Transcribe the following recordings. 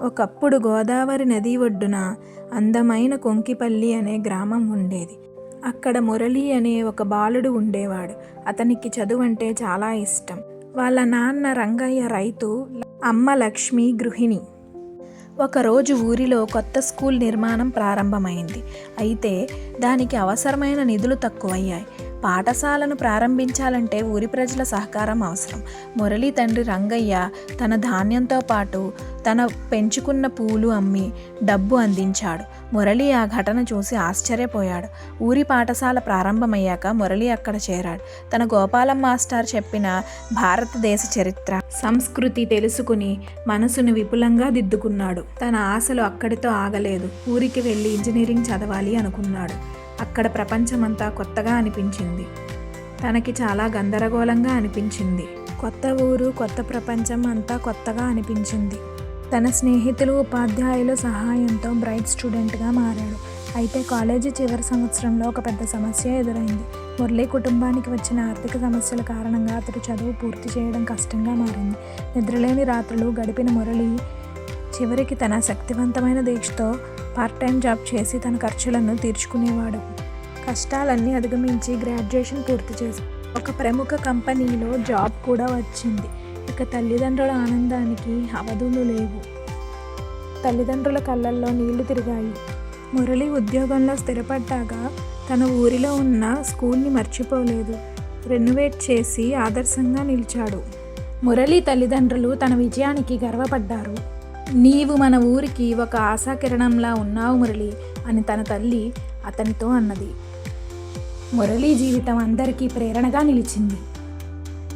ఒకప్పుడు గోదావరి నది ఒడ్డున అందమైన కొంకిపల్లి అనే గ్రామం ఉండేది. అక్కడ మురళి అనే ఒక బాలుడు ఉండేవాడు. అతనికి చదువు అంటే చాలా ఇష్టం. వాళ్ళ నాన్న రంగయ్య రైతు, అమ్మ లక్ష్మి గృహిణి. ఒకరోజు ఊరిలో కొత్త స్కూల్ నిర్మాణం ప్రారంభమైంది. అయితే దానికి అవసరమైన నిధులు తక్కువయ్యాయి. పాఠశాలను ప్రారంభించాలంటే ఊరి ప్రజల సహకారం అవసరం. మురళి తండ్రి రంగయ్య తన ధాన్యంతో పాటు తన పెంచుకున్న పూలు అమ్మి డబ్బు అందించాడు. మురళి ఆ ఘటన చూసి ఆశ్చర్యపోయాడు. ఊరి పాఠశాల ప్రారంభమయ్యాక మురళి అక్కడ చేరాడు. తన గోపాలం మాస్టర్ చెప్పిన భారతదేశ చరిత్ర, సంస్కృతి తెలుసుకుని మనసును విపులంగా దిద్దుకున్నాడు. తన ఆశలు అక్కడితో ఆగలేదు. ఊరికి వెళ్ళి ఇంజనీరింగ్ చదవాలి అనుకున్నాడు. అక్కడ ప్రపంచమంతా కొత్తగా అనిపించింది. తనకి చాలా గందరగోళంగా అనిపించింది. కొత్త ఊరు, కొత్త ప్రపంచం అంతా కొత్తగా అనిపించింది. తన స్నేహితులు, ఉపాధ్యాయుల సహాయంతో బ్రైట్ స్టూడెంట్గా మారాడు. అయితే కాలేజీ చివరి సంవత్సరంలో ఒక పెద్ద సమస్య ఎదురైంది. మురళి కుటుంబానికి వచ్చిన ఆర్థిక సమస్యల కారణంగా అతడు చదువు పూర్తి చేయడం కష్టంగా మారింది. నిద్రలేని రాత్రులు గడిపిన మురళి చివరికి తన శక్తివంతమైన దీక్షతో పార్ట్ టైం జాబ్ చేసి తన ఖర్చులను తీర్చుకునేవాడు. కష్టాలన్నీ అధిగమించి గ్రాడ్యుయేషన్ పూర్తి చేసి ఒక ప్రముఖ కంపెనీలో జాబ్ కూడా వచ్చింది. ఇక తల్లిదండ్రుల ఆనందానికి అవధులు లేవు. తల్లిదండ్రుల కళ్ళల్లో నీళ్లు తిరిగాయి. మురళి ఉద్యోగంలో స్థిరపడ్డాక తన ఊరిలో ఉన్న స్కూల్ని మర్చిపోలేదు. రెనోవేట్ చేసి ఆదర్శంగా నిలిచాడు. మురళి తల్లిదండ్రులు తన విజయానికి గర్వపడ్డారు. నీవు మన ఊరికి ఒక ఆశాకిరణంలా ఉన్నావు మురళి అని తన తల్లి అతనితో అన్నది. మురళి జీవితం అందరికీ ప్రేరణగా నిలిచింది.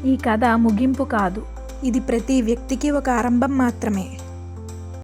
ఈ కథ ముగింపు కాదు, ఇది ప్రతి వ్యక్తికి ఒక ఆరంభం మాత్రమే.